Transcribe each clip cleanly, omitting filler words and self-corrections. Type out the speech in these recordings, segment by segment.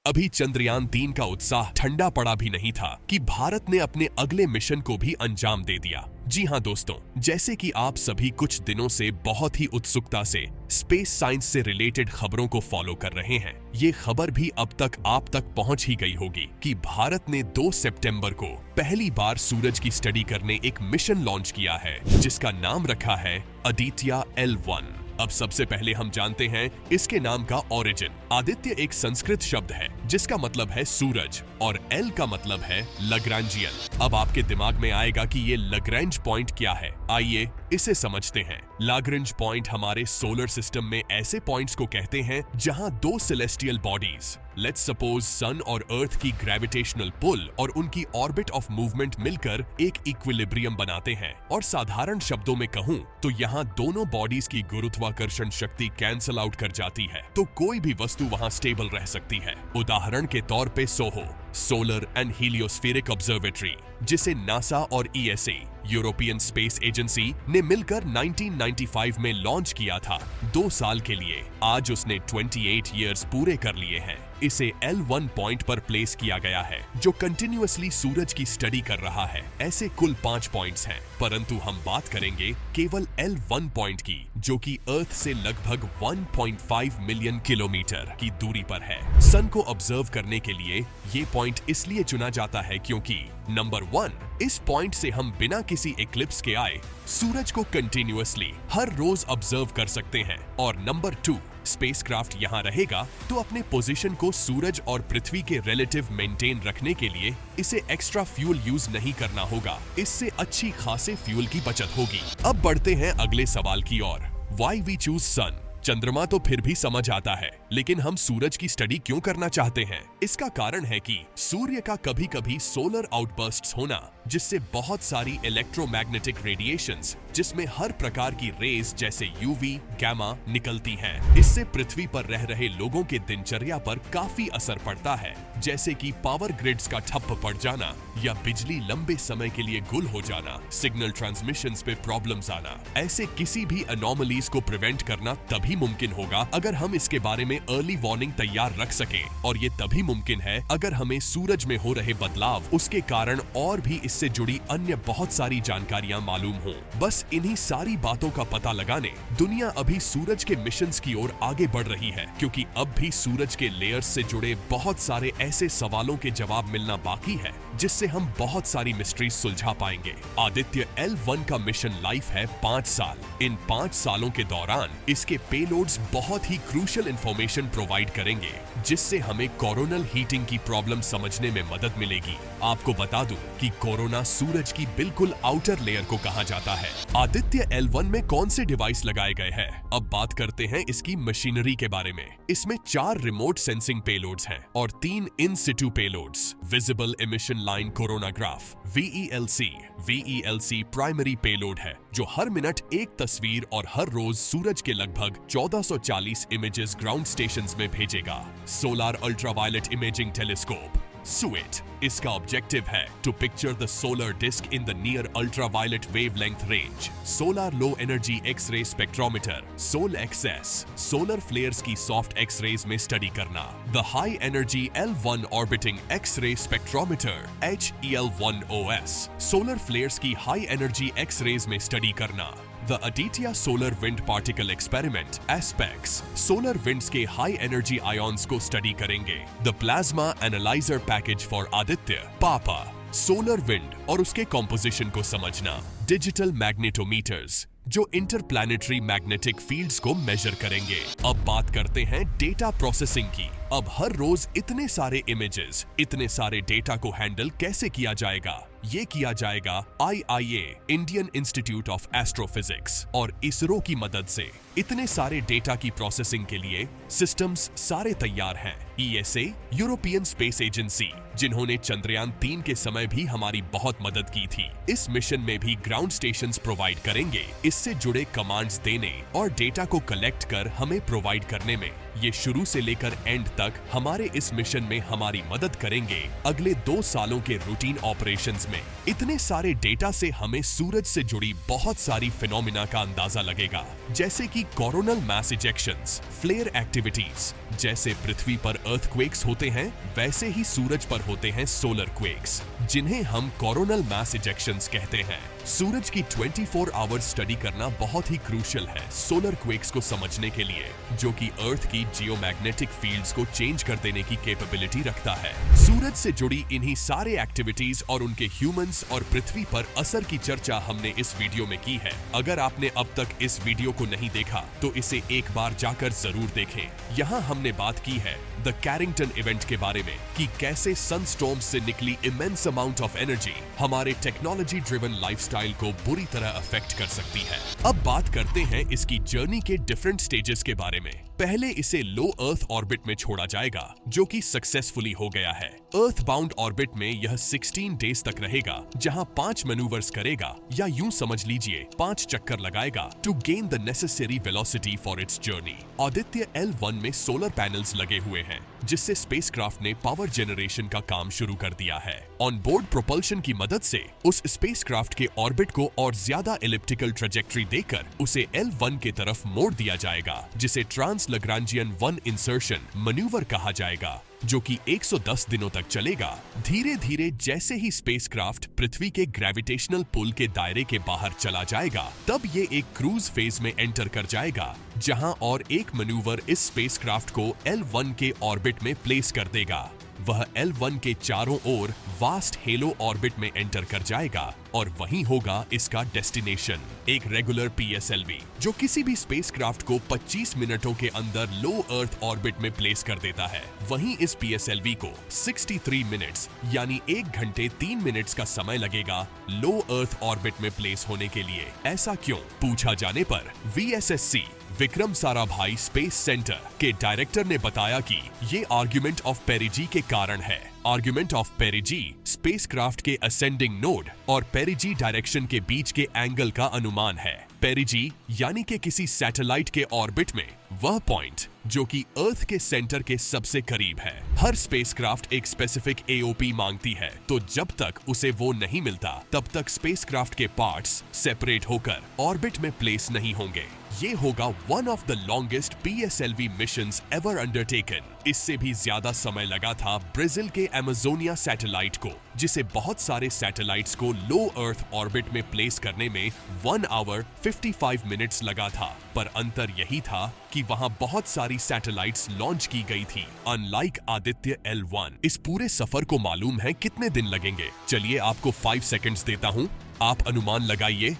अभी चंद्रयान-3 का उत्साह ठंडा पड़ा भी नहीं था कि भारत ने अपने अगले मिशन को भी अंजाम दे दिया। जी हां दोस्तों, जैसे कि आप सभी कुछ दिनों से बहुत ही उत्सुकता से स्पेस साइंस से रिलेटेड खबरों को फॉलो कर रहे हैं, ये खबर भी अब तक आप तक पहुंच ही गई होगी कि भारत ने 2 सितंबर को पहली बार सूरज की स्टडी करने एक मिशन लॉन्च किया है, जिसका नाम रखा है आदित्य L1। अब सबसे पहले हम जानते हैं इसके नाम का ओरिजिन। आदित्य एक संस्कृत शब्द है जिसका मतलब है सूरज और एल का मतलब है लग्रांजियन। अब आपके दिमाग में आएगा कि ये लग्रेंज पॉइंट क्या है, आइए इसे समझते हैं। लैग्रेंज पॉइंट हमारे सोलर सिस्टम में ऐसे पॉइंट्स को कहते हैं जहां 2 सेलेस्टियल बॉडीज, लेट्स सपोज सन और अर्थ की ग्रेविटेशनल पुल और उनकी ऑर्बिट ऑफ मूवमेंट मिलकर एक इक्विलिब्रियम बनाते हैं। और साधारण शब्दों में कहूं तो यहाँ दोनों बॉडीज की गुरुत्वाकर्षण शक्ति कैंसल आउट कर जाती है, तो कोई भी वस्तु वहां स्टेबल रह सकती है। उदाहरण के तौर पे सोहो, सोलर एंड हीलियोस्फेरिक ऑब्जर्वेटरी, जिसे नासा और ESA, यूरोपियन स्पेस एजेंसी ने मिलकर 1995 में लॉन्च किया था 2 साल के लिए। आज उसने 28 इयर्स पूरे कर लिए हैं। इसे L1 पॉइंट पर प्लेस किया गया है, जो कंटिन्यूअसली सूरज की स्टडी कर रहा है। ऐसे कुल 5 पॉइंट्स हैं, परंतु हम बात करेंगे केवल L1 पॉइंट की, जो कि अर्थ से लगभग 1.5 मिलियन किलोमीटर की दूरी पर है। सन को ऑब्जर्व करने के लिए ये पॉइंट इसलिए चुना जाता है क्योंकि नंबर 1, इस पॉइंट से हम बिना किसी इक्लिप्स के आए सूरज को कंटिन्यूअसली हर रोज ऑब्जर्व कर सकते हैं। और नंबर 2, स्पेसक्राफ्ट यहां रहेगा तो अपने पोजीशन को सूरज और पृथ्वी के रिलेटिव मेंटेन रखने के लिए इसे एक्स्ट्रा फ्यूल यूज नहीं करना होगा। इससे अच्छी खासे फ्यूल की बचत होगी। अब बढ़ते हैं अगले सवाल की ओर। व्हाई वी चूज सन? चंद्रमा तो फिर भी समझ आता है, लेकिन हम सूरज की स्टडी क्यों करना चाहते हैं? इसका कारण है कि सूर्य का कभी-कभी सोलर आउटबर्स्ट्स होना, जिससे बहुत सारी इलेक्ट्रोमैग्नेटिक रेडिएशंस, जिसमें हर प्रकार की रेज जैसे यूवी, गामा निकलती हैं। इससे पृथ्वी पर रह रहे लोगों के दिनचर्या पर काफी असर पड़ता है, जैसे कि पावर ग्रिड्स का ठप्प पड़ जाना या बिजली लंबे समय के लिए गुल हो जाना, सिग्नल ट्रांसमिशंस पे प्रॉब्लम्स आना। ऐसे किसी भी अनोमलीज को प्रिवेंट करना तभी मुमकिन होगा अगर हम इसके बारे में अर्ली वार्निंग तैयार रख सकें, और ये तभी मुमकिन है अगर हमें सूरज में हो रहे बदलाव, उसके कारण और भी इससे जुड़ी अन्य बहुत सारी जानकारियां मालूम हो। बस इन्हीं सारी बातों का पता लगाने दुनिया अभी सूरज के मिशंस की ओर आगे बढ़ रही है, क्योंकि अब भी सूरज के लेयर्स से जुड़े बहुत सारे ऐसे सवालों के जवाब मिलना बाकी है, जिससे हम बहुत सारी मिस्ट्रीज सुलझा पाएंगे। आदित्य L1 का मिशन लाइफ है 5 साल। इन 5 सालों के दौरान इसके पेलोड्स बहुत ही क्रूशियल इंफॉर्मेशन प्रोवाइड करेंगे, जिससे हमें कोरोनल हीटिंग की प्रॉब्लम समझने में मदद मिलेगी। आपको बता दूं कि कोरोना सूरज की बिल्कुल आउटर लेयर को कहा जाता है। आदित्य L1 में कौन से डिवाइस लगाए गए हैं? अब बात करते हैं इसकी मशीनरी के बारे में। इसमें 4 रिमोट सेंसिंग पेलोड्स हैं और 3 in situ payloads. Visible emission line coronagraph VELC primary payload है, जो हर मिनट एक तस्वीर और हर रोज सूरज के लगभग 1440 इमेजेस ग्राउंड स्टेशंस में भेजेगा। Solar ultraviolet imaging telescope SUET, इसका ऑब्जेक्टिव है to picture the solar disk in the near ultraviolet wavelength range. Solar low energy X-ray spectrometer SOL-XS, solar flares की सॉफ्ट एक्स-रेज में स्टडी करना। The high energy L1 orbiting X-ray spectrometer HEL1OS, solar flares की high energy X-rays में study करना। The Aditya solar wind particle experiment ASPEX, solar winds के high energy ions को study करेंगे। The plasma analyser package for Aditya पापा, solar wind और उसके composition को समझना। डिजिटल मैग्नेटोमीटर्स, जो इंटरप्लैनेटरी मैग्नेटिक फील्ड्स को मेजर करेंगे। अब बात करते हैं डेटा प्रोसेसिंग की। अब हर रोज इतने सारे इमेजेस, इतने सारे डेटा को हैंडल कैसे किया जाएगा? ये किया जाएगा IIA, Indian institute of astrophysics और इसरो की मदद से। इतने सारे डेटा की प्रोसेसिंग के लिए सिस्टम्स सारे तैयार हैं। ESA, यूरोपियन स्पेस एजेंसी, जिन्होंने चंद्रयान-3 के समय भी हमारी बहुत मदद की थी, इस मिशन में भी ग्राउंड स्टेशंस प्रोवाइड करेंगे, इससे जुड़े कमांड्स देने और डेटा को कलेक्ट कर हमें प्रोवाइड करने में। ये शुरू से लेकर एंड तक हमारे इस मिशन में हमारी मदद करेंगे अगले 2 सालों के रूटीन ऑपरेशंस में। इतने सारे डेटा से हमें सूरज से जुड़ी बहुत सारी फिनोमिना का अंदाजा लगेगा, जैसे कि coronal mass ejections, flare activities. जैसे पृथ्वी पर अर्थक्वेक्स होते हैं, वैसे ही सूरज पर होते हैं सोलर क्वेक्स, जिन्हें हम कोरोनल मास इजेक्शंस कहते हैं। सूरज की 24 आवर्स स्टडी करना बहुत ही क्रूशियल है सोलर क्वेक्स को समझने के लिए, जो कि अर्थ की जियोमैग्नेटिक फील्ड्स को चेंज कर देने की कैपेबिलिटी रखता है। सूरज से जुड़ी इन्हीं सारे एक्टिविटीज और उनके ह्यूमंस और पृथ्वी पर असर की चर्चा हमने इस वीडियो में की है। अगर आपने अब तक इस वीडियो को नहीं देखा तो इसे एक बार जाकर जरूर देखें। यहाँ हमने बात की है द कैरिंगटन इवेंट के बारे में कि कैसे सनस्टॉर्म से निकली इमेंस अमाउंट ऑफ एनर्जी हमारे टेक्नोलॉजी ड्रिवन लाइफस्टाइल को बुरी तरह अफेक्ट कर सकती है। अब बात करते हैं इसकी जर्नी के डिफरेंट स्टेजेस के बारे में। पहले इसे लो अर्थ ऑर्बिट में छोड़ा जाएगा, जो कि सक्सेसफुली हो गया है। अर्थ बाउंड ऑर्बिट में यह 16 डेज तक रहेगा, जहां 5 मैनूवर्स करेगा, या यूं समझ लीजिए 5 चक्कर लगाएगा to gain the necessary velocity for its journey. Aditya L1 में सोलर पैनल्स लगे हुए हैं, जिससे स्पेसक्राफ्ट ने पावर जनरेशन का काम शुरू कर दिया है। ऑन बोर्ड प्रोपल्शन की मदद से उस स्पेसक्राफ्ट के ऑर्बिट को और ज्यादा एलिप्टिकल ट्रेजेक्टरी देकर उसे L1 के तरफ मोड़ दिया जाएगा, जिसे ट्रांस लैग्रांजियन 1 इंसर्शन मैन्यूवर कहा जाएगा, जो कि 110 दिनों तक चलेगा। धीरे धीरे जैसे ही स्पेसक्राफ्ट पृथ्वी के ग्रेविटेशनल पुल के दायरे के बाहर चला जाएगा, तब ये एक क्रूज फेज में एंटर कर जाएगा, जहां और एक मैन्यूवर इस स्पेसक्राफ्ट को L1 के ऑर्बिट में प्लेस कर देगा। वह L1 के चारों ओर वास्ट हेलो ऑर्बिट में एंटर कर जाएगा और वहीं होगा इसका डेस्टिनेशन, एक रेगुलर PSLV, जो किसी भी स्पेसक्राफ्ट को 25 मिनटों के अंदर लो अर्थ ऑर्बिट में प्लेस कर देता है। वहीं इस PSLV को 63 मिनट्स यानी 1 घंटे 3 मिनट्स का समय लगेगा लो अर्थ ऑर्बिट में प्लेस होने के लिए। ऐसा क्यों? पूछा जाने पर VSSC Vikram Sarabhai space centre के डायरेक्टर ने बताया कि ये आर्ग्यूमेंट ऑफ पेरिजी के कारण है। आर्ग्यूमेंट ऑफ पेरिजी स्पेसक्राफ्ट के असेंडिंग नोड और पेरिजी डायरेक्शन के बीच के एंगल का अनुमान है। पेरिजी यानी कि किसी सैटेलाइट के ऑर्बिट में वह पॉइंट जो कि अर्थ के सेंटर के सबसे करीब है। हर स्पेसक्राफ्ट एक स्पेसिफिक AOP मांगती है, तो जब तक उसे वो नहीं मिलता तब तक स्पेसक्राफ्ट के पार्ट्स सेपरेट होकर ऑर्बिट में प्लेस नहीं होंगे। ये होगा one of the longest PSLV missions ever undertaken. इससे भी ज्यादा समय लगा था ब्राजील के अमेजोनिया सैटेलाइट को, जिसे बहुत सारे सैटेलाइट्स को लो अर्थ ऑर्बिट में प्लेस करने में 1 आवर 55 मिनट्स लगा था। पर अंतर यही था कि वहां बहुत सारी सैटेलाइट्स लॉन्च की गई थी, अनलाइक आदित्य L1। इस पूरे सफर को मालूम है कितने दिन लगेंगे? चलिए आपको 5 सेकंड्स देता हूं, आप अनुमान लगाइए।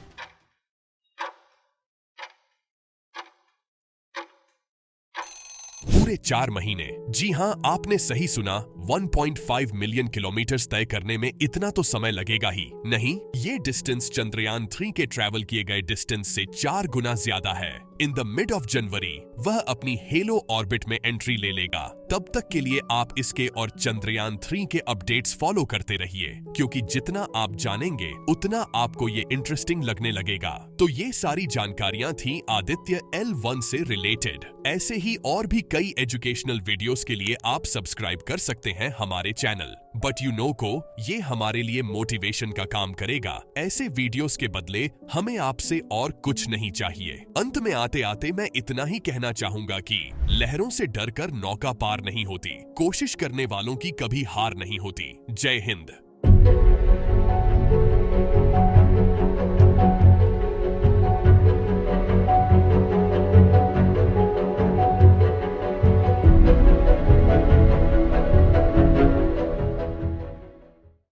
पूरे 4 महीने। जी हां, आपने सही सुना, 1.5 मिलियन किलोमीटर तय करने में इतना तो समय लगेगा ही नहीं। ये डिस्टेंस चंद्रयान 3 के ट्रैवल किए गए डिस्टेंस से 4 गुना ज्यादा है। In the mid of January वह अपनी हेलो ऑर्बिट में एंट्री ले लेगा। तब तक के लिए आप इसके और चंद्रयान 3 के अपडेट्स फॉलो करते रहिए, क्योंकि जितना आप जानेंगे उतना आपको ये इंटरेस्टिंग लगने लगेगा। तो ये सारी जानकारियां थी आदित्य L1 से रिलेटेड। ऐसे ही और भी कई एजुकेशनल वीडियोस के लिए आप सब्सक्राइब कर सकते हैं हमारे चैनल बट यू नो को। ये हमारे लिए मोटिवेशन का काम करेगा। ऐसे वीडियोस के बदले हमें आपसे और कुछ नहीं चाहिए। अंत में आते आते मैं इतना ही कहना चाहूंगा कि लहरों से डरकर नौका पार नहीं होती, कोशिश करने वालों की कभी हार नहीं होती। जय हिंद।